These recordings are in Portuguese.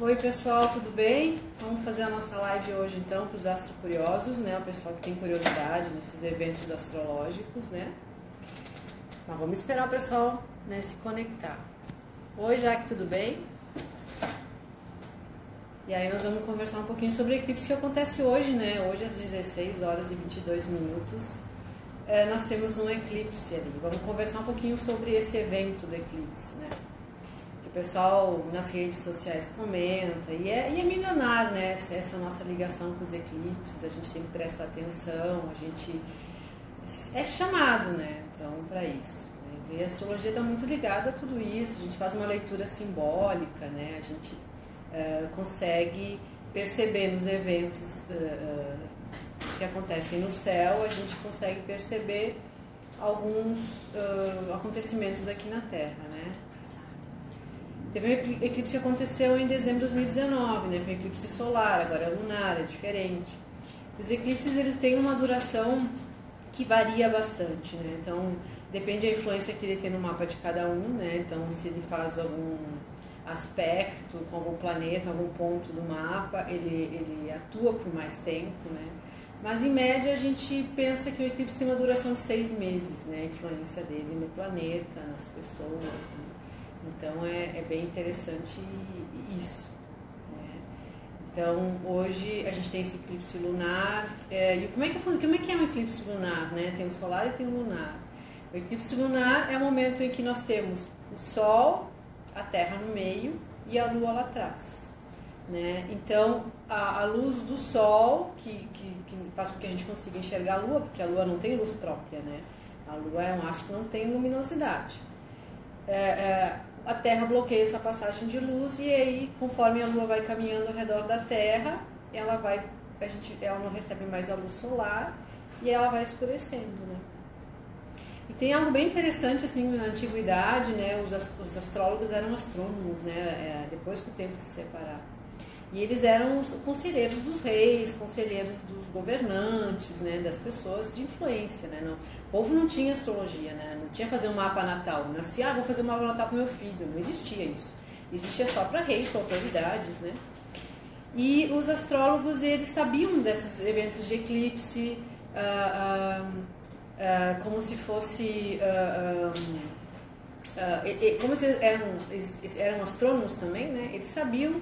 Oi pessoal, tudo bem? Vamos fazer a nossa live hoje então para os astrocuriosos, né? O pessoal que tem curiosidade nesses eventos astrológicos, né? Mas vamos esperar o pessoal, né, se conectar. Oi Jaque, tudo bem? E aí nós vamos conversar um pouquinho sobre o eclipse que acontece hoje, né? Hoje às 16 horas e 22 minutos nós temos um eclipse ali. Vamos conversar um pouquinho sobre esse evento do eclipse, né? O pessoal nas redes sociais comenta, e é milenar, né, essa nossa ligação com os eclipses, a gente sempre presta atenção, a gente é chamado, né, então, para isso. Né? E a astrologia está muito ligada a tudo isso, a gente faz uma leitura simbólica, né, a gente consegue perceber nos eventos que acontecem no céu, a gente consegue perceber alguns acontecimentos aqui na Terra, né. Teve um eclipse que aconteceu em dezembro de 2019, né? Foi um eclipse solar, agora é lunar, é diferente. Os eclipses eles têm uma duração que varia bastante, né? Então, depende da influência que ele tem no mapa de cada um, né? Então, se ele faz algum aspecto com algum planeta, algum ponto do mapa, ele atua por mais tempo, né? Mas, em média, a gente pensa que o eclipse tem uma duração de 6 meses, né? A influência dele no planeta, nas pessoas, né? Então é bem interessante isso, né? Então hoje a gente tem esse eclipse lunar. E como é que é um eclipse lunar, né? Tem o solar e tem o lunar. O eclipse lunar é o momento em que nós temos o Sol, a Terra no meio e a Lua lá atrás, né? Então a luz do Sol que faz com que a gente consiga enxergar a Lua, porque a Lua não tem luz própria, né? A Lua é um astro que não tem luminosidade. A Terra bloqueia essa passagem de luz e aí, conforme a Lua vai caminhando ao redor da Terra, ela não recebe mais a luz solar e ela vai escurecendo, né? E tem algo bem interessante assim na antiguidade, né? Os astrólogos eram astrônomos, né? Depois que o tempo se separar. E eles eram os conselheiros dos reis, conselheiros dos governantes, né, das pessoas de influência, né? O povo não tinha astrologia, né? Não tinha fazer um mapa natal. Não assim, vou fazer um mapa natal para meu filho. Não existia isso. Existia só para reis, para autoridades, né? E os astrólogos, eles sabiam desses eventos de eclipse, como se fosse... como eles eram astrônomos também, né? Eles sabiam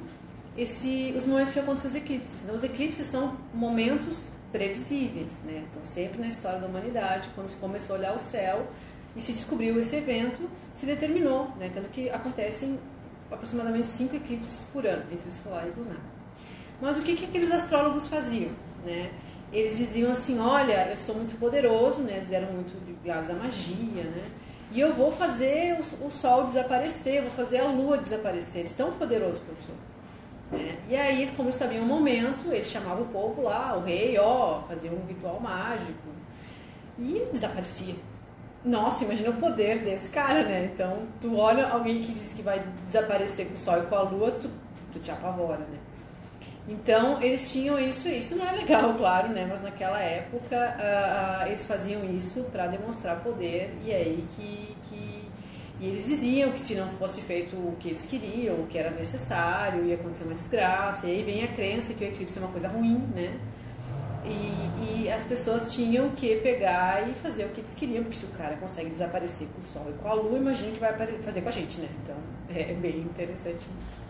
os momentos que acontecem os eclipses. Então, os eclipses são momentos previsíveis, né? Então, sempre na história da humanidade, quando se começou a olhar o céu e se descobriu esse evento, se determinou, né? Tanto que acontecem aproximadamente 5 eclipses por ano, entre o solar e o lunar. Mas o que aqueles astrólogos faziam, né? Eles diziam assim, olha, eu sou muito poderoso, né? Eles eram muito ligados à magia, né? E eu vou fazer o sol desaparecer, eu vou fazer a lua desaparecer, de tão poderoso que eu sou. E aí, como eles sabiam o momento, eles chamavam o povo lá, o rei, fazia um ritual mágico e desaparecia. Nossa, imagina o poder desse cara, né? Então, tu olha alguém que diz que vai desaparecer com o sol e com a lua, tu te apavora, né? Então, eles tinham isso não é legal, claro, né? Mas naquela época, eles faziam isso para demonstrar poder, e aí E eles diziam que se não fosse feito o que eles queriam, o que era necessário, ia acontecer uma desgraça. E aí vem a crença que o eclipse é uma coisa ruim, né? E as pessoas tinham que pegar e fazer o que eles queriam, porque se o cara consegue desaparecer com o Sol e com a Lua, imagina que vai fazer com a gente, né? Então é bem interessante isso.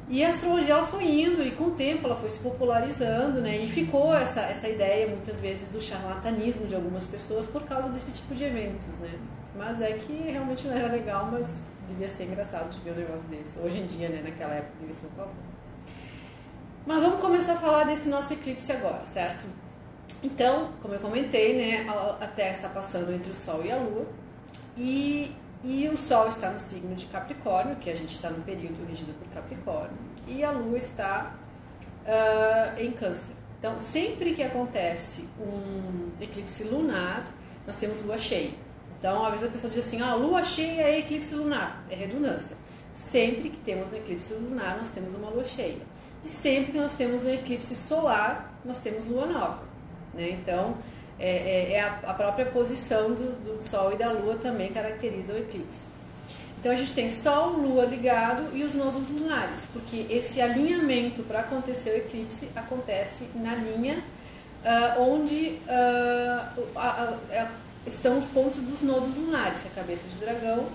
E a astrologia ela foi indo, e com o tempo ela foi se popularizando, né? E ficou essa ideia, muitas vezes, do charlatanismo de algumas pessoas por causa desse tipo de eventos, né? Mas é que realmente não era legal, mas devia ser engraçado de ver um negócio desse. Hoje em dia, né? Naquela época, devia ser um favor. Mas vamos começar a falar desse nosso eclipse agora, certo? Então, como eu comentei, né? A Terra está passando entre o Sol e a Lua. E o Sol está no signo de Capricórnio, que a gente está no período regido por Capricórnio, e a Lua está em Câncer. Então, sempre que acontece um eclipse lunar, nós temos lua cheia. Então, às vezes a pessoa diz assim, lua cheia é eclipse lunar, é redundância. Sempre que temos um eclipse lunar, nós temos uma lua cheia. E sempre que nós temos um eclipse solar, nós temos lua nova, né? Então, a própria posição do Sol e da Lua também caracteriza o eclipse. Então a gente tem Sol, Lua ligado e os nodos lunares, porque esse alinhamento para acontecer o eclipse acontece na linha onde estão os pontos dos nodos lunares, que é a cabeça de dragão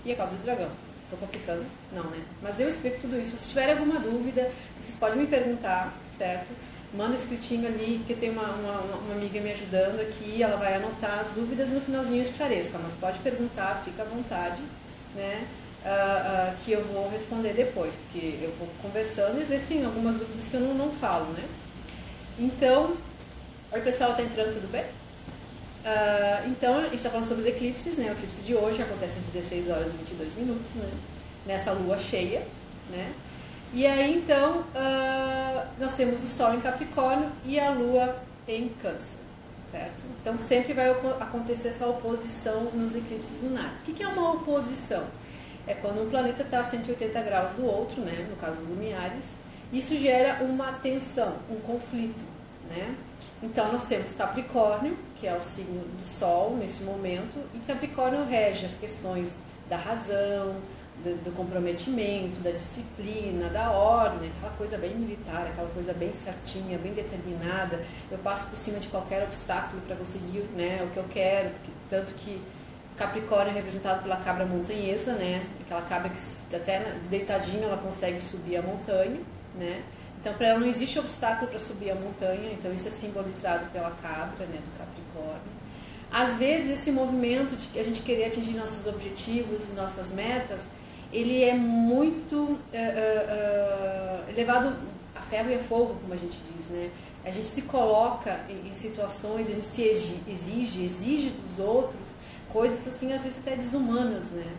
e a cauda de dragão. Estou complicando? Não, né? Mas eu explico tudo isso. Se tiverem alguma dúvida, vocês podem me perguntar, certo? Manda escritinho ali, porque tem uma amiga me ajudando aqui, ela vai anotar as dúvidas e no finalzinho eu esclareço, tá? Mas pode perguntar, fica à vontade, né? Que eu vou responder depois, porque eu vou conversando e às vezes tem algumas dúvidas que eu não falo, né? Então, oi pessoal, tá entrando, tudo bem? Então, a gente está falando sobre os eclipses, né? O eclipse de hoje acontece às 16 horas e 22 minutos, né? Nessa lua cheia, né? E aí, então, nós temos o Sol em Capricórnio e a Lua em Câncer, certo? Então, sempre vai acontecer essa oposição nos eclipses lunares. O que é uma oposição? É quando um planeta está a 180 graus do outro, né? No caso dos luminares, isso gera uma tensão, um conflito, né? Então, nós temos Capricórnio, que é o signo do Sol nesse momento, e Capricórnio rege as questões da razão, do comprometimento, da disciplina, da ordem, aquela coisa bem militar, aquela coisa bem certinha, bem determinada. Eu passo por cima de qualquer obstáculo para conseguir, né, o que eu quero, tanto que Capricórnio é representado pela cabra montanhesa, né, aquela cabra que até deitadinha ela consegue subir a montanha, né. Então, para ela não existe obstáculo para subir a montanha, então isso é simbolizado pela cabra, né, do Capricórnio. Às vezes, esse movimento de que a gente querer atingir nossos objetivos e nossas metas, ele é muito levado a ferro e a fogo, como a gente diz, né? A gente se coloca em situações, a gente se exige dos outros coisas assim, às vezes até desumanas, né?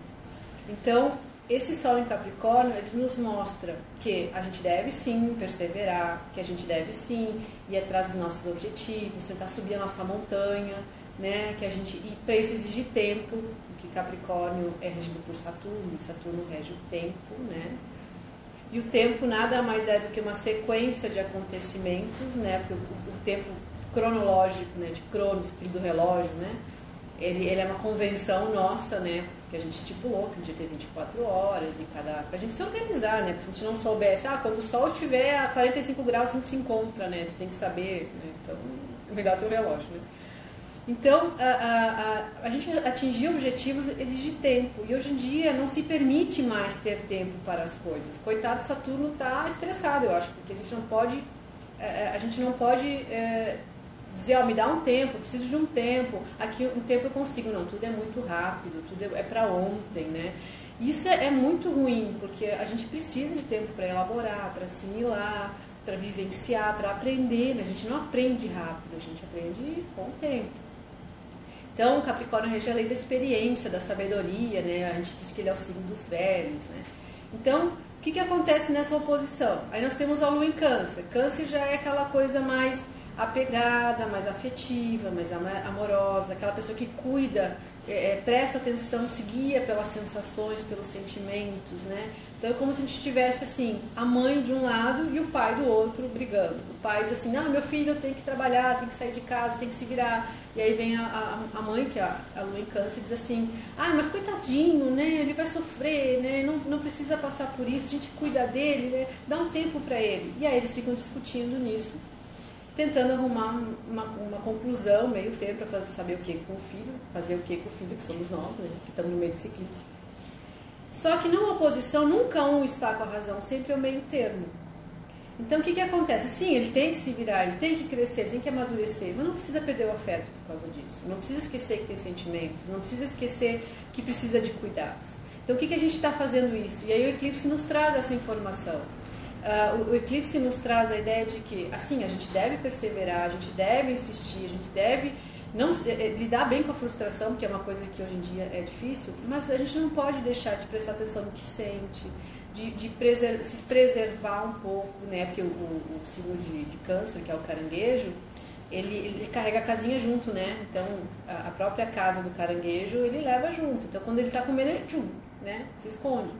Então, esse Sol em Capricórnio, ele nos mostra que a gente deve sim perseverar, que a gente deve sim ir atrás dos nossos objetivos, tentar subir a nossa montanha, né? Que a gente, e para isso exige tempo, porque Capricórnio é regido por Saturno, e Saturno rege o tempo, né? E o tempo nada mais é do que uma sequência de acontecimentos, né? Porque o tempo cronológico, né? De Cronos, filho do relógio, né? Ele é uma convenção nossa, né? Que a gente estipulou que o dia tem 24 horas e pra gente se organizar, né? Porque se a gente não soubesse, quando o Sol estiver a 45 graus a gente se encontra, né? Tu tem que saber, né? Então, é melhor ter o relógio, né? Então, a gente atingir objetivos exige tempo. E hoje em dia não se permite mais ter tempo para as coisas. Coitado, Saturno está estressado, eu acho, porque a gente não pode dizer, me dá um tempo, eu preciso de um tempo, aqui um tempo eu consigo. Não, tudo é muito rápido, tudo é para ontem, né? Isso é muito ruim, porque a gente precisa de tempo para elaborar, para assimilar, para vivenciar, para aprender, né? A gente não aprende rápido, a gente aprende com o tempo. Então, Capricórnio rege a lei da experiência, da sabedoria, né? A gente diz que ele é o signo dos velhos, né? Então, o que acontece nessa oposição? Aí nós temos a Lua em Câncer. Câncer já é aquela coisa mais apegada, mais afetiva, mais amorosa, aquela pessoa que cuida, presta atenção, se guia pelas sensações, pelos sentimentos, né? Então é como se a gente tivesse assim, a mãe de um lado e o pai do outro brigando. O pai diz assim, não, meu filho tem que trabalhar, tem que sair de casa, tem que se virar. E aí vem a mãe, que é a Lua em Câncer, diz assim, mas coitadinho, né? Ele vai sofrer, né? Não precisa passar por isso, a gente cuida dele, né? Dá um tempo para ele. E aí eles ficam discutindo nisso, tentando arrumar uma conclusão, meio termo, para saber o que com o filho, fazer o que com o filho, que somos nós, né? Que estamos no meio desse eclipse. Só que numa oposição, nunca um está com a razão, sempre é o meio termo. Então, o que acontece? Sim, ele tem que se virar, ele tem que crescer, ele tem que amadurecer, mas não precisa perder o afeto por causa disso. Não precisa esquecer que tem sentimentos, não precisa esquecer que precisa de cuidados. Então, o que a gente está fazendo isso? E aí o eclipse nos traz essa informação. O eclipse nos traz a ideia de que, assim, a gente deve perseverar, a gente deve insistir, a gente deve não lidar bem com a frustração, que é uma coisa que hoje em dia é difícil, mas a gente não pode deixar de prestar atenção no que sente, se preservar um pouco, né? Porque o signo de Câncer, que é o caranguejo, ele carrega a casinha junto, né? Então, a própria casa do caranguejo, ele leva junto. Então, quando ele está comendo, ele né? Se esconde.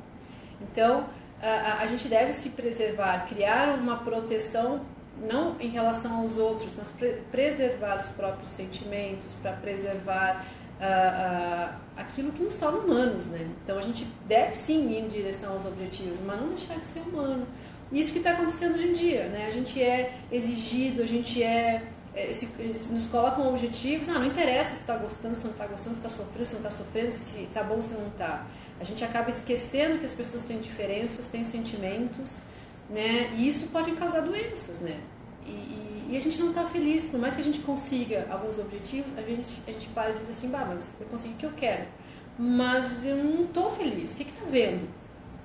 Então, a gente deve se preservar, criar uma proteção, não em relação aos outros, mas preservar os próprios sentimentos, para preservar aquilo que nos torna humanos, né? Então a gente deve sim ir em direção aos objetivos, mas não deixar de ser humano. Isso que está acontecendo hoje em dia, né? A gente é exigido, a gente se nos colocam objetivos, não interessa se está gostando, se não está gostando, se está sofrendo, se não está sofrendo, se está bom, se não está. A gente acaba esquecendo que as pessoas têm diferenças, têm sentimentos, né? E isso pode causar doenças, né? E a gente não está feliz, por mais que a gente consiga alguns objetivos, a gente para e diz assim, mas eu consegui o que eu quero, mas eu não estou feliz, o que está vendo?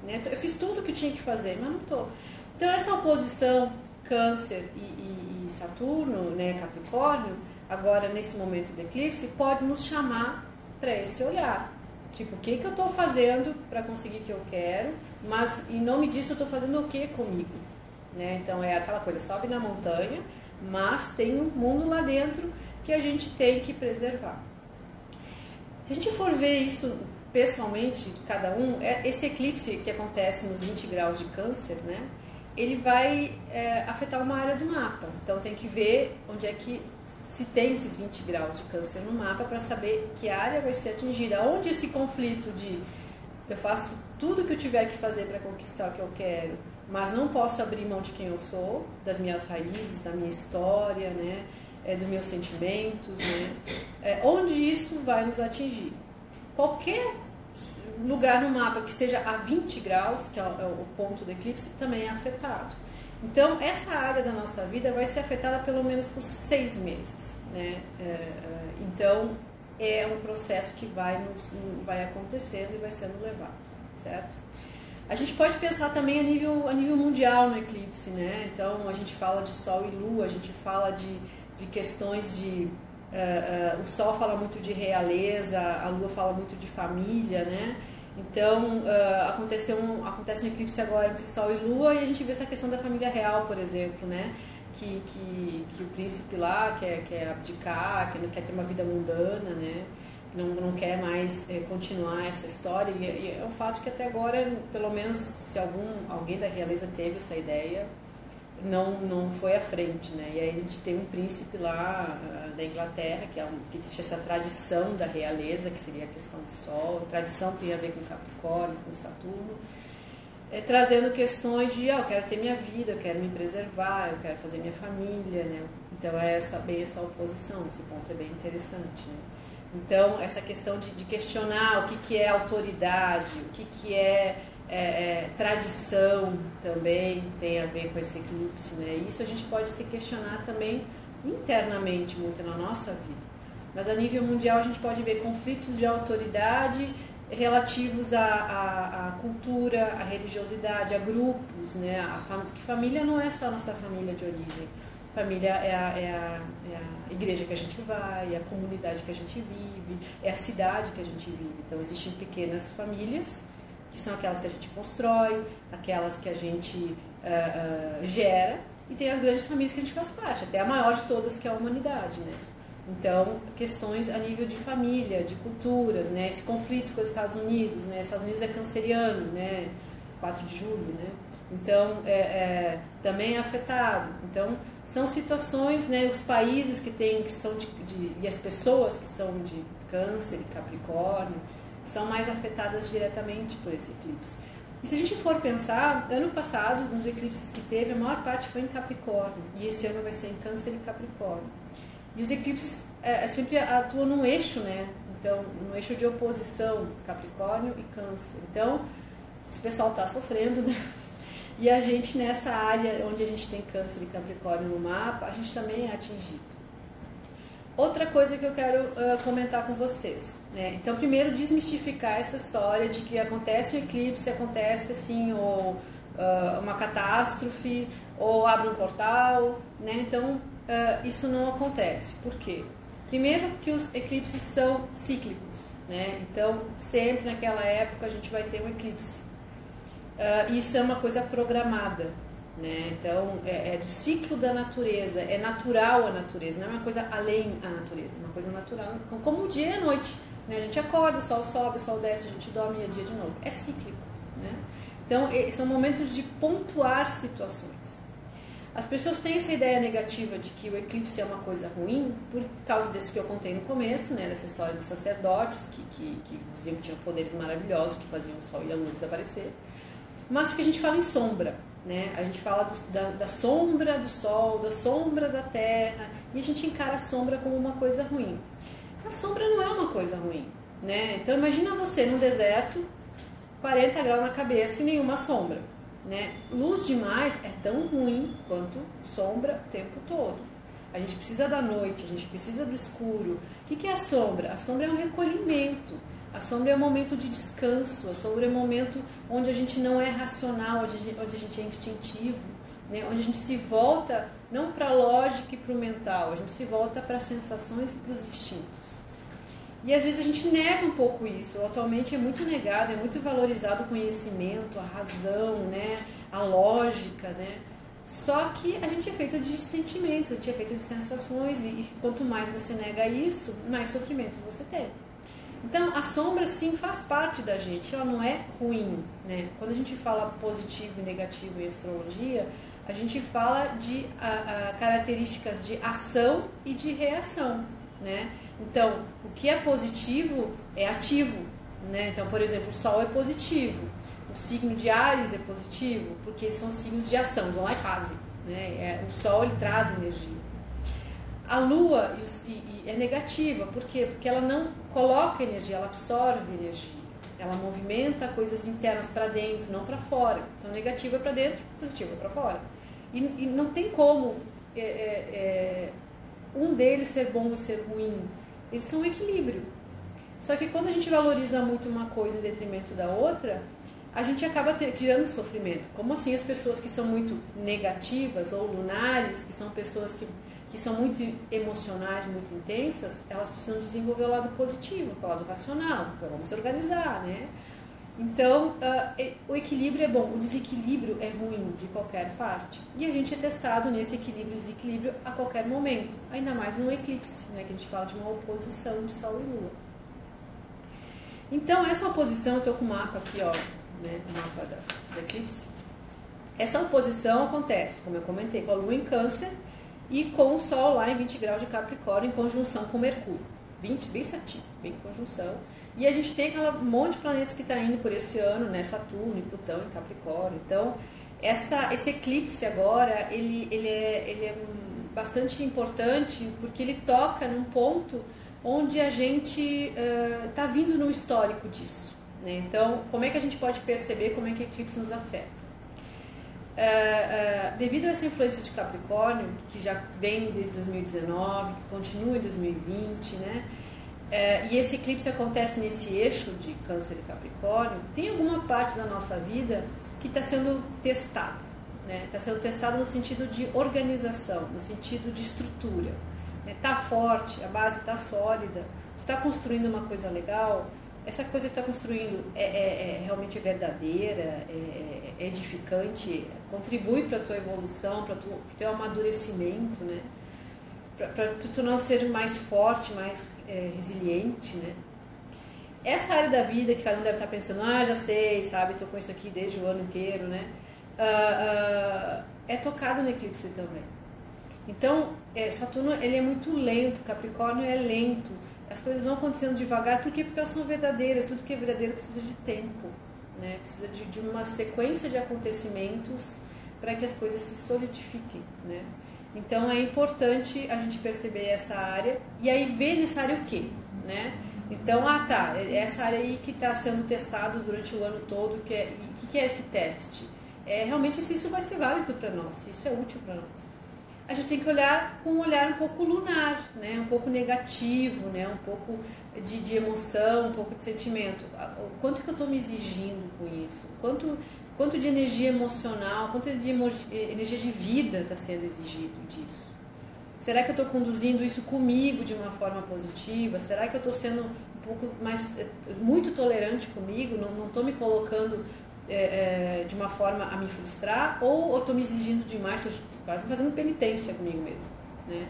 Né? Eu fiz tudo o que eu tinha que fazer, mas não estou. Então essa oposição Câncer e Saturno, né, Capricórnio, agora nesse momento do eclipse, pode nos chamar para esse olhar. Tipo, o que eu estou fazendo para conseguir o que eu quero, mas em nome disso eu estou fazendo o que comigo? Né? Então é aquela coisa, sobe na montanha, mas tem um mundo lá dentro que a gente tem que preservar. Se a gente for ver isso pessoalmente, cada um, esse eclipse que acontece nos 20 graus de Câncer, né, ele vai afetar uma área do mapa. Então tem que ver onde é que se tem esses 20 graus de Câncer no mapa para saber que área vai ser atingida. Onde esse conflito de eu faço tudo que eu tiver que fazer para conquistar o que eu quero, mas não posso abrir mão de quem eu sou, das minhas raízes, da minha história, né, dos meus sentimentos, né, onde isso vai nos atingir. Qualquer lugar no mapa que esteja a 20 graus, que é o ponto do eclipse, também é afetado. Então, essa área da nossa vida vai ser afetada pelo menos por 6 meses. Né? Então, é um processo que vai acontecendo e vai sendo levado, certo? A gente pode pensar também a nível mundial no eclipse, né? Então, a gente fala de Sol e Lua, a gente fala de questões de... o Sol fala muito de realeza, a Lua fala muito de família, né? Então, acontece um eclipse agora entre Sol e Lua e a gente vê essa questão da família real, por exemplo, né? Que o príncipe lá quer abdicar, que não quer ter uma vida mundana, né? Não quer mais continuar essa história. E é um fato que até agora, pelo menos, se alguém da realeza teve essa ideia, não foi à frente, né? E aí a gente tem um príncipe lá da Inglaterra, que existe essa tradição da realeza, que seria a questão do Sol. A tradição tem a ver com Capricórnio, com Saturno, trazendo questões de eu quero ter minha vida, eu quero me preservar, eu quero fazer minha família, né? Então é bem essa oposição, esse ponto é bem interessante, né? Então essa questão de questionar o que é autoridade, o que é tradição também tem a ver com esse eclipse, né? E isso a gente pode se questionar também internamente muito na nossa vida. Mas a nível mundial a gente pode ver conflitos de autoridade relativos à cultura, à religiosidade, a grupos, né? Porque família não é só a nossa família de origem. Família é a igreja que a gente vai, é a comunidade que a gente vive, é a cidade que a gente vive. Então existem pequenas famílias, que são aquelas que a gente constrói, aquelas que a gente gera, e tem as grandes famílias que a gente faz parte, até a maior de todas, que é a humanidade, né? Então, questões a nível de família, de culturas, né? Esse conflito com os Estados Unidos, né? Estados Unidos é canceriano, né? 4 de julho, né? Então, também é afetado. Então, são situações, né? Os países que são e as pessoas que são de Câncer e Capricórnio, são mais afetadas diretamente por esse eclipse. E se a gente for pensar, ano passado, nos eclipses que teve, a maior parte foi em Capricórnio, e esse ano vai ser em Câncer e Capricórnio. E os eclipses sempre atuam num eixo, né? Então, no eixo de oposição, Capricórnio e Câncer. Então, esse pessoal está sofrendo, né? E a gente, nessa área onde a gente tem Câncer e Capricórnio no mapa, a gente também é atingido. Outra coisa que eu quero comentar com vocês, né? Então, primeiro, desmistificar essa história de que acontece um eclipse, acontece assim, ou uma catástrofe, ou abre um portal, né? Então, isso não acontece. Por quê? Primeiro, que os eclipses são cíclicos, né? Então, sempre naquela época a gente vai ter um eclipse. Isso é uma coisa programada. Né? Então, é do ciclo da natureza, é natural a natureza, não é uma coisa além a natureza, é uma coisa natural, como o dia e a noite, né? A gente acorda, o sol sobe, o sol desce, a gente dorme e é dia de novo, é cíclico, né? Então, são momentos de pontuar situações. As pessoas têm essa ideia negativa de que o eclipse é uma coisa ruim por causa disso que eu contei no começo, né, dessa história dos sacerdotes que diziam que tinham poderes maravilhosos, que faziam o Sol e a Lua desaparecer. Mas porque a gente fala em sombra, né? A gente fala da sombra do Sol, da sombra da Terra, e a gente encara a sombra como uma coisa ruim. A sombra não é uma coisa ruim, né? Então imagina você num deserto, 40 graus na cabeça e nenhuma sombra, né? Luz demais é tão ruim quanto sombra o tempo todo. A gente precisa da noite, a gente precisa do escuro. O que é a sombra? A sombra é um recolhimento. A sombra é um momento de descanso. A sombra é um momento onde a gente não é racional, onde a gente é instintivo, né? Onde a gente se volta não para a lógica e para o mental, a gente se volta para as sensações e para os instintos. E às vezes a gente nega um pouco isso. Atualmente é muito negado, é muito valorizado o conhecimento, a razão, né? A lógica, né? Só que a gente é feito de sentimentos, a gente é feito de sensações, e quanto mais você nega isso, mais sofrimento você tem. Então, a sombra, sim, faz parte da gente, ela não é ruim, né? Quando a gente fala positivo e negativo em astrologia, a gente fala de características de ação e de reação, né? Então, o que é positivo é ativo, né? Então, por exemplo, o Sol é positivo, o signo de Áries é positivo, porque eles são signos de ação, vão lá e fazem, né? O Sol, ele traz energia. A Lua é negativa, por quê? Porque ela não coloca energia, ela absorve energia. Ela movimenta coisas internas para dentro, não para fora. Então, negativa para dentro, positiva para fora. E não tem como um deles ser bom e ser ruim. Eles são um equilíbrio. Só que quando a gente valoriza muito uma coisa em detrimento da outra, a gente acaba criando sofrimento. Como assim as pessoas que são muito negativas ou lunares, que são pessoas que são muito emocionais, muito intensas, elas precisam desenvolver o lado positivo, o lado racional, vamos se organizar, né? Então, o equilíbrio é bom, o desequilíbrio é ruim de qualquer parte. E a gente é testado nesse equilíbrio e desequilíbrio a qualquer momento, ainda mais num eclipse, né, que a gente fala de uma oposição de Sol e Lua. Então, essa oposição, eu estou com o mapa aqui, ó, né, o mapa do eclipse. Essa oposição acontece, como eu comentei, com a Lua em Câncer e com o Sol lá em 20 graus de Capricórnio, em conjunção com Mercúrio. 20, bem certinho, bem em conjunção. E a gente tem aquele monte de planetas que está indo por esse ano, né? Saturno e Plutão em Capricórnio. Então, esse eclipse agora, ele é bastante importante porque ele toca num ponto onde a gente está vindo no histórico disso, né? Então, como é que a gente pode perceber como é que o eclipse nos afeta? Devido a essa influência de Capricórnio, que já vem desde 2019, que continua em 2020, né? E esse eclipse acontece nesse eixo de Câncer e Capricórnio, tem alguma parte da nossa vida que está sendo testada, né? Está sendo testada no sentido de organização, no sentido de estrutura. Está forte, a base está sólida, está construindo uma coisa legal, essa coisa que está construindo é realmente verdadeira, é edificante, contribui para a tua evolução, para o teu amadurecimento, né? Para tu não ser mais forte, mais resiliente, né? Essa área da vida que cada um deve estar pensando, já sei, sabe, estou com isso aqui desde o ano inteiro, né? É tocado no eclipse também. Então, Saturno, ele é muito lento, Capricórnio é lento, as coisas vão acontecendo devagar, por quê? Porque elas são verdadeiras, tudo que é verdadeiro precisa de tempo, né? Precisa de uma sequência de acontecimentos para que as coisas se solidifiquem, né? Então é importante a gente perceber essa área e aí ver nessa área o quê, né? Então, essa área aí que está sendo testado durante o ano todo, o que é esse teste? Realmente se isso vai ser válido para nós, se isso é útil para nós. A gente tem que olhar com um olhar um pouco lunar, né? Um pouco negativo, né? Um pouco de emoção, um pouco de sentimento. O quanto que eu estou me exigindo com isso? Quanto de energia emocional, quanto de energia de vida está sendo exigido disso? Será que eu estou conduzindo isso comigo de uma forma positiva? Será que eu estou sendo um pouco mais, muito tolerante comigo? Não estou me colocando de uma forma a me frustrar? Ou estou me exigindo demais? Estou quase fazendo penitência comigo mesmo, né?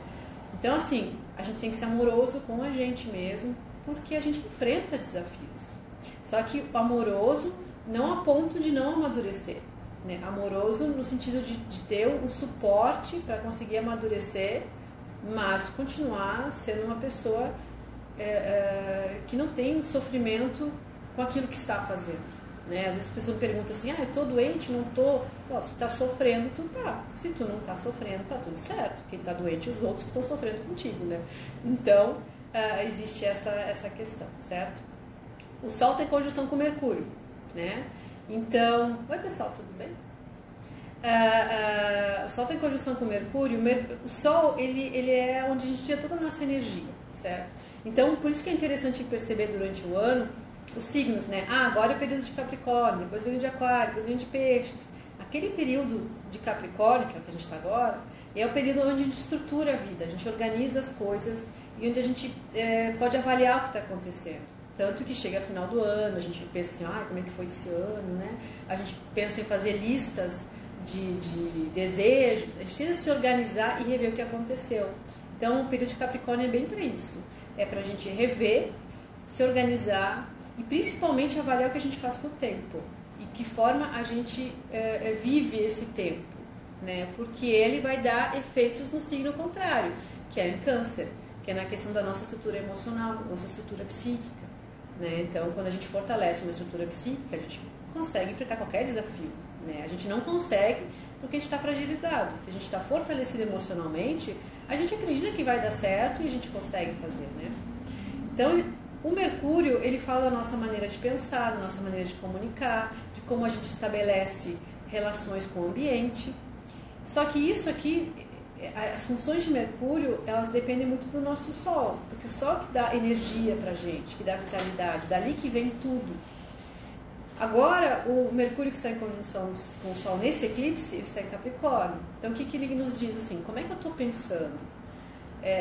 Então, assim, a gente tem que ser amoroso com a gente mesmo, porque a gente enfrenta desafios. Só que o amoroso não a ponto de não amadurecer, né? Amoroso no sentido de ter um suporte para conseguir amadurecer, mas continuar sendo uma pessoa que não tem sofrimento com aquilo que está fazendo, né? Às vezes as pessoas me perguntam assim, eu tô doente, não tô. Se tu tá sofrendo, tu tá. Se tu não tá sofrendo, tá tudo certo. Quem tá doente é os outros que estão sofrendo contigo, né? Então, existe essa questão, certo? O Sol tem conjunção com Mercúrio, né? Então, oi pessoal, tudo bem? O Sol tem conjunção com Mercúrio. O Sol, ele é onde a gente tira toda a nossa energia, certo? Então, por isso que é interessante perceber durante o ano os signos, né? Agora é o período de Capricórnio, depois vem o de Aquário, depois vem o de Peixes. Aquele período de Capricórnio, que é o que a gente está agora, é o período onde a gente estrutura a vida, a gente organiza as coisas e onde a gente pode avaliar o que está acontecendo. Tanto que chega ao final do ano, a gente pensa assim, como é que foi esse ano, né? A gente pensa em fazer listas de desejos, a gente precisa se organizar e rever o que aconteceu. Então, o período de Capricórnio é bem para isso. É para a gente rever, se organizar e principalmente avaliar o que a gente faz com o tempo e que forma a gente vive esse tempo, né? Porque ele vai dar efeitos no signo contrário, que é em Câncer, que é na questão da nossa estrutura emocional, da nossa estrutura psíquica, né? Então, quando a gente fortalece uma estrutura psíquica, a gente consegue enfrentar qualquer desafio, né? A gente não consegue porque a gente está fragilizado. Se a gente está fortalecido emocionalmente, a gente acredita que vai dar certo e a gente consegue fazer, né? Então, o Mercúrio, ele fala da nossa maneira de pensar, da nossa maneira de comunicar, de como a gente estabelece relações com o ambiente. Só que isso aqui, as funções de Mercúrio, elas dependem muito do nosso Sol, porque o Sol que dá energia pra gente, que dá vitalidade, dali que vem tudo. Agora, o Mercúrio que está em conjunção com o Sol nesse eclipse, ele está em Capricórnio. Então, o que ele nos diz assim? Como é que eu estou pensando?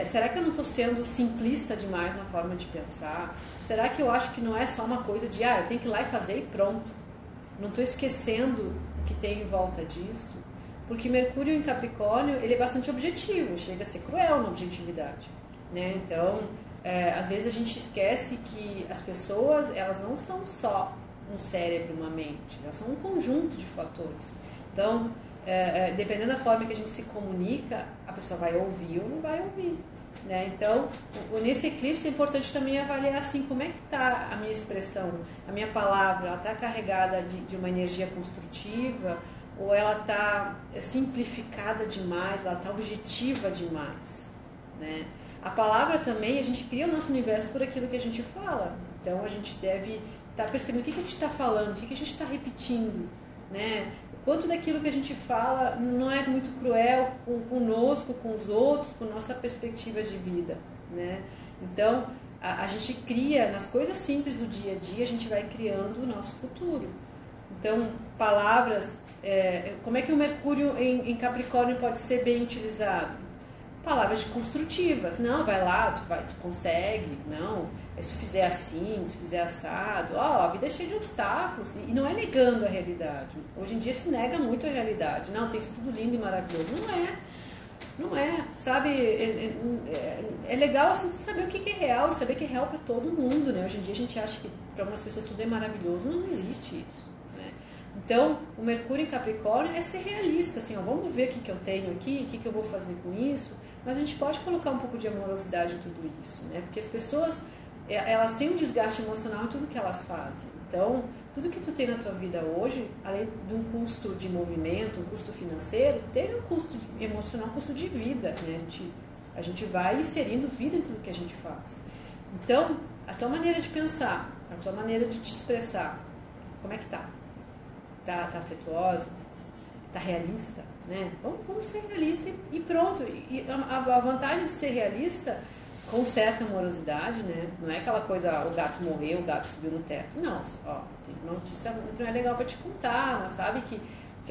Será que eu não estou sendo simplista demais na forma de pensar? Será que eu acho que não é só uma coisa de, eu tenho que ir lá e fazer e pronto? Não estou esquecendo o que tem em volta disso? Porque Mercúrio em Capricórnio, ele é bastante objetivo, chega a ser cruel na objetividade, né? Então, às vezes a gente esquece que as pessoas, elas não são só um cérebro, uma mente, elas são um conjunto de fatores. Então, dependendo da forma que a gente se comunica, a pessoa vai ouvir ou não vai ouvir, né? Então, nesse eclipse é importante também avaliar assim, como é que está a minha expressão, a minha palavra, ela está carregada de uma energia construtiva ou ela está simplificada demais, ela está objetiva demais, né? A palavra também, a gente cria o nosso universo por aquilo que a gente fala, então a gente deve estar percebendo o que a gente está falando, o que a gente está repetindo, né? Quanto daquilo que a gente fala não é muito cruel conosco, com os outros, com nossa perspectiva de vida, né? Então, a gente cria, nas coisas simples do dia a dia, a gente vai criando o nosso futuro. Então, palavras, como é que o Mercúrio em Capricórnio pode ser bem utilizado? Palavras construtivas. Não, vai lá, tu consegue. Não, se fizer assim, se fizer assado. A vida é cheia de obstáculos. E não é negando a realidade. Hoje em dia se nega muito a realidade. Não, tem que ser tudo lindo e maravilhoso. Não é. Sabe, é legal assim, saber o que é real e saber que é real para todo mundo, né? Hoje em dia a gente acha que para algumas pessoas tudo é maravilhoso. Não existe isso. Então, o Mercúrio em Capricórnio é ser realista, assim, vamos ver o que eu tenho aqui, o que eu vou fazer com isso, mas a gente pode colocar um pouco de amorosidade em tudo isso, né? Porque as pessoas, elas têm um desgaste emocional em tudo que elas fazem. Então, tudo que tu tem na tua vida hoje, além de um custo de movimento, um custo financeiro, tem um custo emocional, um custo de vida, né? A gente vai inserindo vida em tudo que a gente faz. Então, a tua maneira de pensar, a tua maneira de te expressar, como é que tá? Tá afetuosa, tá realista, né? Vamos ser realistas e pronto. E a vantagem de ser realista com certa amorosidade, né? Não é aquela coisa, o gato morreu, o gato subiu no teto. Não, tem uma notícia que não é legal para te contar, mas sabe que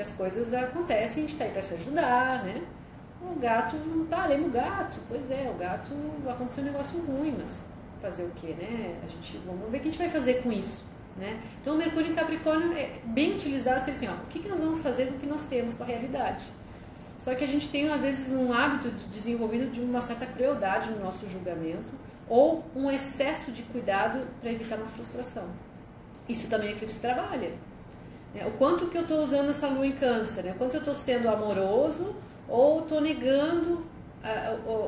as coisas acontecem e a gente tá aí para se ajudar, né? O gato, lembra o gato, pois é, o gato aconteceu um negócio ruim, mas fazer o quê, né? Vamos ver o que a gente vai fazer com isso. Né? Então o Mercúrio em Capricórnio é bem utilizado assim, o que nós vamos fazer com o que nós temos, com a realidade. Só que a gente tem às vezes um hábito desenvolvido de uma certa crueldade no nosso julgamento ou um excesso de cuidado para evitar uma frustração. Isso também é que eles trabalham, né? O quanto que eu estou usando essa lua em câncer, né? O quanto eu estou sendo amoroso ou estou negando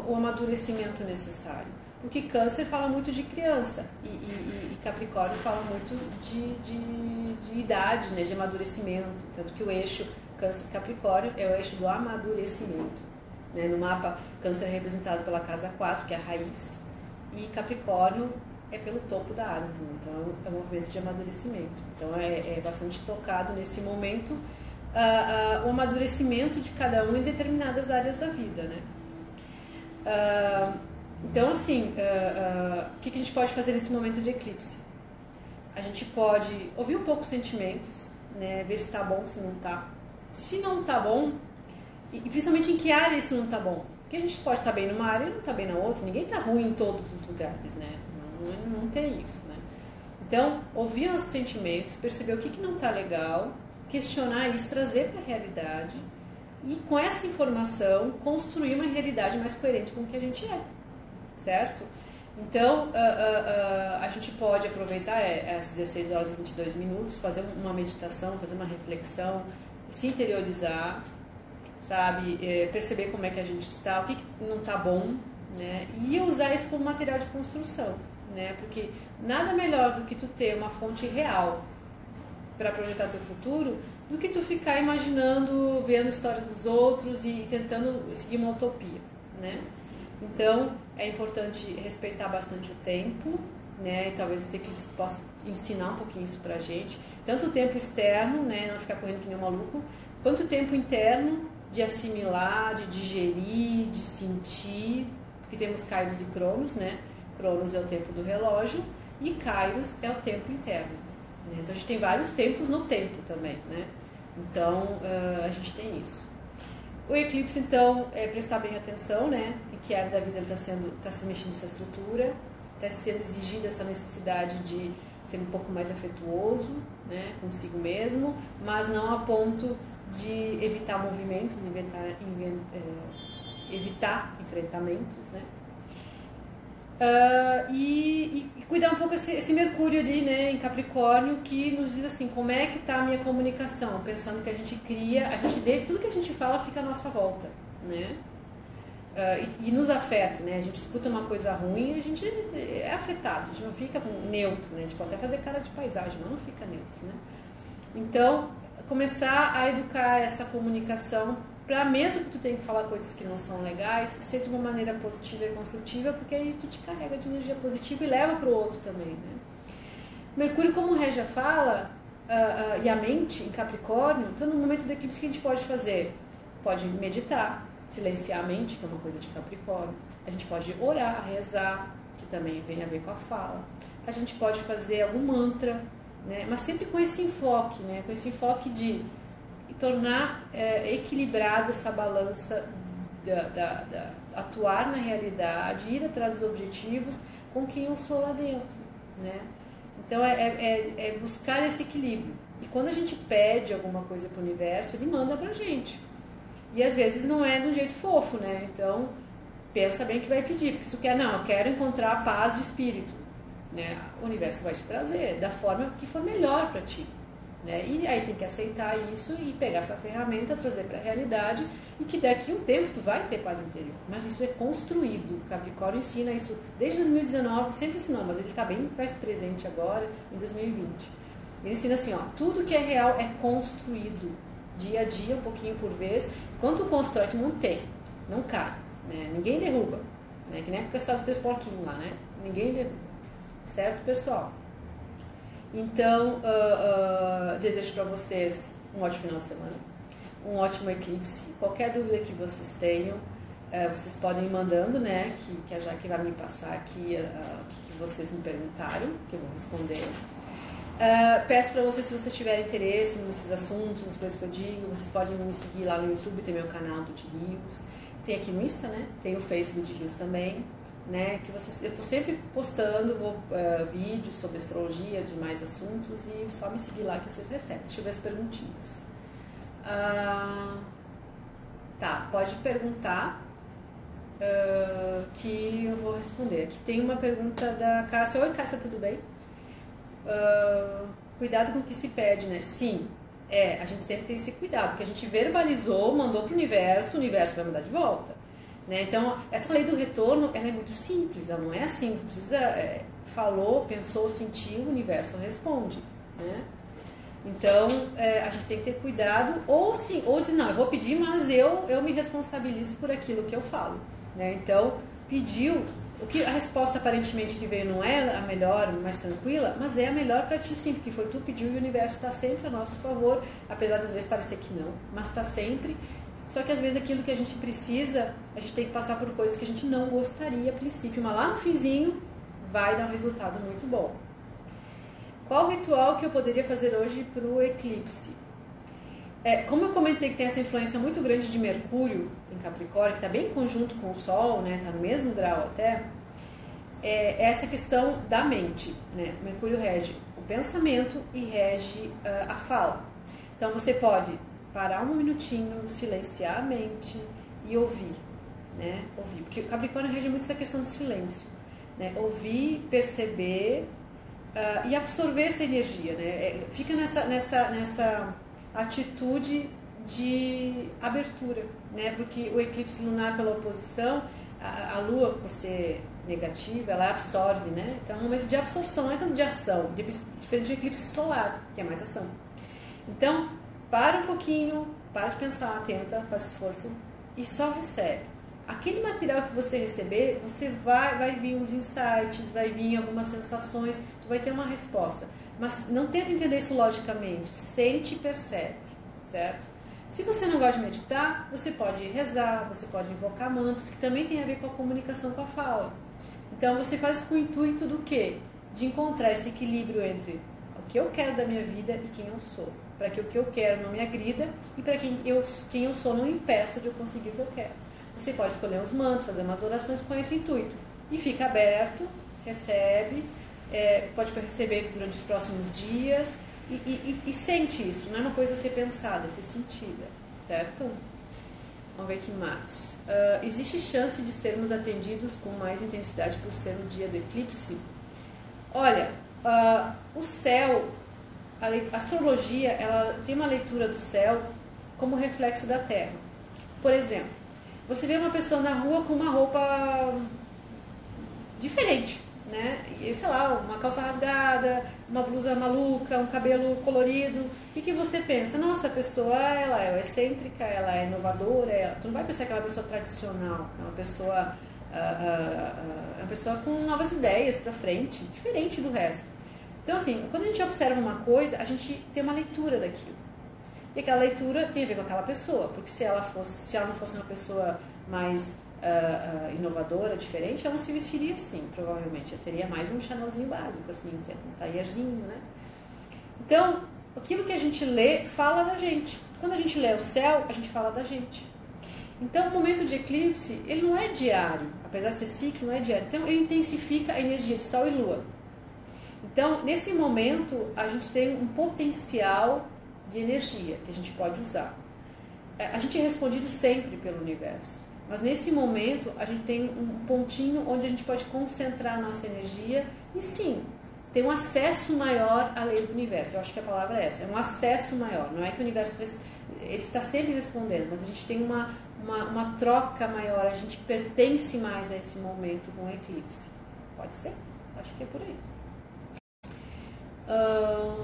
o amadurecimento necessário. Porque câncer fala muito de criança e Capricórnio fala muito de idade, né? De amadurecimento. Tanto que o eixo Câncer-Capricórnio é o eixo do amadurecimento, né? No mapa, Câncer é representado pela casa 4, que é a raiz, e Capricórnio é pelo topo da árvore, então é um movimento de amadurecimento. Então é bastante tocado nesse momento o amadurecimento de cada um em determinadas áreas da vida, né? Então, assim, o que a gente pode fazer nesse momento de eclipse? A gente pode ouvir um pouco os sentimentos, né? Ver se está bom, se não está. Se não está bom, e principalmente em que área isso não está bom. Porque a gente pode estar bem numa área e não estar bem na outra. Ninguém está ruim em todos os lugares, né? Não tem isso, né? Então, ouvir nossos sentimentos, perceber o que não está legal, questionar isso, trazer para a realidade e com essa informação construir uma realidade mais coerente com o que a gente é, certo? Então, a gente pode aproveitar às 16 horas e 22 minutos, fazer uma meditação, fazer uma reflexão, se interiorizar, sabe? Perceber como é que a gente está, o que não está bom, né? E usar isso como material de construção, né? Porque nada melhor do que tu ter uma fonte real para projetar teu futuro do que tu ficar imaginando, vendo a história dos outros e tentando seguir uma utopia, né? Então, é importante respeitar bastante o tempo, né? E talvez esse eclipse possa ensinar um pouquinho isso pra gente. Tanto o tempo externo, né? Não ficar correndo que nem um maluco, quanto o tempo interno de assimilar, de digerir, de sentir, porque temos Kairos e Cronos, né? Cronos é o tempo do relógio e Kairos é o tempo interno, né? Então a gente tem vários tempos no tempo também, né? Então a gente tem isso. O eclipse, então, é prestar bem atenção, né? Em que área da vida ele está se mexendo essa estrutura, está sendo exigida essa necessidade de ser um pouco mais afetuoso, né? Consigo mesmo, mas não a ponto de evitar movimentos, evitar enfrentamentos, né? E cuidar um pouco esse Mercúrio ali, né, em Capricórnio, que nos diz assim, como é que está a minha comunicação, pensando que a gente cria, tudo que a gente fala fica à nossa volta, né? E nos afeta, né? A gente escuta uma coisa ruim e a gente é afetado, a gente não fica neutro, né? A gente pode até fazer cara de paisagem, mas não fica neutro, né? Então, começar a educar essa comunicação para mesmo que tu tenha que falar coisas que não são legais, ser de uma maneira positiva e construtiva, porque aí tu te carrega de energia positiva e leva para o outro também, né? Mercúrio, como rege a fala e a mente em Capricórnio, então no momento do eclipse o que a gente pode fazer? Pode meditar, silenciar a mente, que é uma coisa de Capricórnio. A gente pode orar, rezar, que também tem a ver com a fala. A gente pode fazer algum mantra, né? Mas sempre com esse enfoque, né? Com esse enfoque de tornar equilibrada essa balança, atuar na realidade, ir atrás dos objetivos com quem eu sou lá dentro, né? Então é buscar esse equilíbrio. E quando a gente pede alguma coisa para o universo, ele manda pra gente. E às vezes não é de um jeito fofo, né? Então pensa bem que vai pedir, porque se tu quer, não, eu quero encontrar a paz de espírito, né? O universo vai te trazer da forma que for melhor para ti, né? E aí tem que aceitar isso e pegar essa ferramenta, trazer para a realidade e que daqui a um tempo tu vai ter paz interior. Mas isso é construído. O Capricórnio ensina isso desde 2019, sempre ensinou, mas ele está bem mais presente agora, em 2020. Ele ensina assim, ó, tudo que é real é construído, dia a dia, um pouquinho por vez. Quando tu constrói, tu mantém, não cai, né? Ninguém derruba, né? Que nem o pessoal dos 3 porquinhos lá, né? Ninguém derruba, certo, pessoal? Então, desejo para vocês um ótimo final de semana, um ótimo eclipse. Qualquer dúvida que vocês tenham, vocês podem ir mandando, né? Que a Jaque vai me passar aqui o que vocês me perguntaram, que eu vou responder. Peço para vocês, se vocês tiverem interesse nesses assuntos, nas coisas que eu digo, vocês podem me seguir lá no YouTube, tem meu canal do De Rios, tem aqui no Insta, né? Tem o Face do De Rios também. Né, eu estou sempre postando vídeos sobre astrologia, de mais assuntos, e só me seguir lá que vocês recebem. Deixa eu ver as perguntinhas. Tá, pode perguntar que eu vou responder. Aqui tem uma pergunta da Cássia. Oi, Cássia, tudo bem? Cuidado com o que se pede, né? Sim, A gente tem que ter esse cuidado, porque a gente verbalizou, mandou para o universo vai mandar de volta. Né? Então, essa lei do retorno, ela é muito simples, ela não é assim, tu precisa, falou, pensou, sentiu, o universo responde. Né? Então, a gente tem que ter cuidado, ou dizer, não, eu vou pedir, mas eu me responsabilizo por aquilo que eu falo. Né? Então, pediu, a resposta aparentemente que veio não é a melhor, mais tranquila, mas é a melhor para ti sim, porque foi tu pediu e o universo está sempre a nosso favor, apesar de às vezes parecer que não, mas está sempre. Só que às vezes aquilo que a gente precisa, a gente tem que passar por coisas que a gente não gostaria a princípio, mas lá no finzinho vai dar um resultado muito bom. Qual o ritual que eu poderia fazer hoje para o eclipse? Como eu comentei que tem essa influência muito grande de Mercúrio em Capricórnio, que está bem em conjunto com o Sol, né, está no mesmo grau até, essa questão da mente. Né? Mercúrio rege o pensamento e rege a fala. Então você pode parar um minutinho, silenciar a mente e ouvir. Né? Ouvir, porque o Capricórnio rege muito essa questão do silêncio. Né? Ouvir, perceber e absorver essa energia. Né? Fica nessa atitude de abertura, né? Porque o eclipse lunar pela oposição, a Lua, por ser negativa, ela absorve, né? Então é um momento de absorção, não é tanto de ação, diferente do eclipse solar, que é mais ação. Então, para um pouquinho, para de pensar, tenta, faz esforço e só recebe. Aquele material que você receber, você vai vir uns insights, vai vir algumas sensações, tu vai ter uma resposta. Mas não tenta entender isso logicamente, sente e percebe, certo? Se você não gosta de meditar, você pode rezar, você pode invocar mantras, que também tem a ver com a comunicação com a fala. Então você faz isso com o intuito do quê? De encontrar esse equilíbrio entre o que eu quero da minha vida e quem eu sou. Para que o que eu quero não me agrida e para quem eu sou não impeça de eu conseguir o que eu quero. Você pode escolher os mantras, fazer umas orações com esse intuito. E fica aberto, recebe, pode receber durante os próximos dias e sente isso. Não é uma coisa a ser pensada, a ser sentida, certo? Vamos ver o que mais. Existe chance de sermos atendidos com mais intensidade por ser o dia do eclipse? Olha, o céu, a astrologia, ela tem uma leitura do céu como reflexo da Terra. Por exemplo, você vê uma pessoa na rua com uma roupa diferente, né? E, sei lá, uma calça rasgada, uma blusa maluca, um cabelo colorido. O que você pensa? Nossa, a pessoa ela é excêntrica, ela é inovadora. Tu não vai pensar que ela é uma pessoa tradicional, é uma pessoa com novas ideias para frente, diferente do resto. Então, assim, quando a gente observa uma coisa, a gente tem uma leitura daquilo. E aquela leitura tem a ver com aquela pessoa, porque se ela não fosse uma pessoa mais inovadora, diferente, ela não se vestiria assim, provavelmente. Seria mais um chanelzinho básico, assim, um taierzinho, né? Então, aquilo que a gente lê fala da gente. Quando a gente lê o céu, a gente fala da gente. Então, o momento de eclipse, ele não é diário, apesar de ser ciclo, não é diário. Então, ele intensifica a energia de Sol e Lua. Então, nesse momento, a gente tem um potencial de energia que a gente pode usar. A gente é respondido sempre pelo universo, mas nesse momento a gente tem um pontinho onde a gente pode concentrar a nossa energia e sim, ter um acesso maior à lei do universo. Eu acho que a palavra é essa, é um acesso maior. Não é que o universo ele está sempre respondendo, mas a gente tem uma troca maior, a gente pertence mais a esse momento com o eclipse. Pode ser? Acho que é por aí.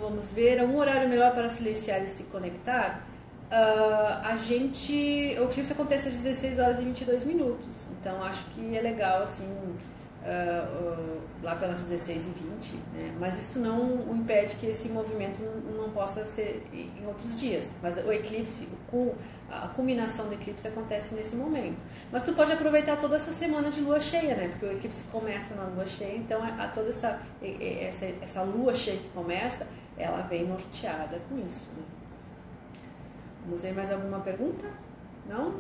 Vamos ver, um horário melhor para silenciar e se conectar. O eclipse acontece às 16 horas e 22 minutos, então acho que é legal assim, lá pelas 16 e 20, né? Mas isso não o impede que esse movimento não possa ser em outros dias, mas o eclipse, a culminação do eclipse acontece nesse momento. Mas tu pode aproveitar toda essa semana de lua cheia, né? Porque o eclipse começa na lua cheia, então toda essa lua cheia que começa, ela vem norteada com isso, né? Vamos ver mais alguma pergunta? Não?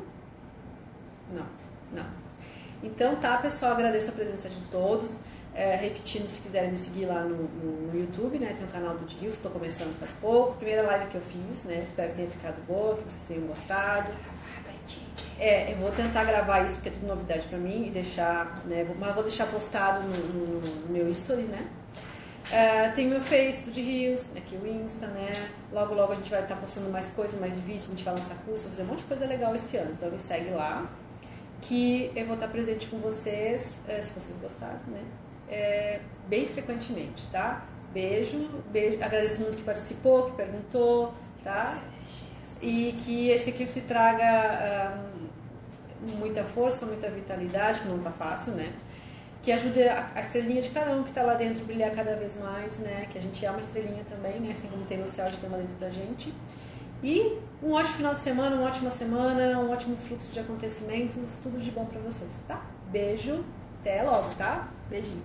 Não. Então tá, pessoal, agradeço a presença de todos. Repetindo, se quiserem me seguir lá no YouTube, né? Tem o canal do Gil, estou começando faz pouco. Primeira live que eu fiz, né? Espero que tenha ficado boa, que vocês tenham gostado. Eu vou tentar gravar isso porque é tudo novidade pra mim e deixar, né? Mas vou deixar postado no meu history, né? Tem o meu Face do de Rios, aqui o Insta, né? Logo, logo a gente vai estar postando mais coisas, mais vídeos, a gente vai lançar curso, fazer um monte de coisa legal esse ano. Então me segue lá, que eu vou estar presente com vocês, se vocês gostarem, né? Bem frequentemente, tá? Beijo, beijo. Agradeço muito que participou, que perguntou, tá? E que esse eclipse traga muita força, muita vitalidade, que não tá fácil, né? Que ajude a estrelinha de cada um que tá lá dentro a brilhar cada vez mais, né? Que a gente é uma estrelinha também, né? Assim como tem no céu, a gente tem uma dentro da gente. E um ótimo final de semana, uma ótima semana, um ótimo fluxo de acontecimentos, tudo de bom pra vocês, tá? Beijo, até logo, tá? Beijinho.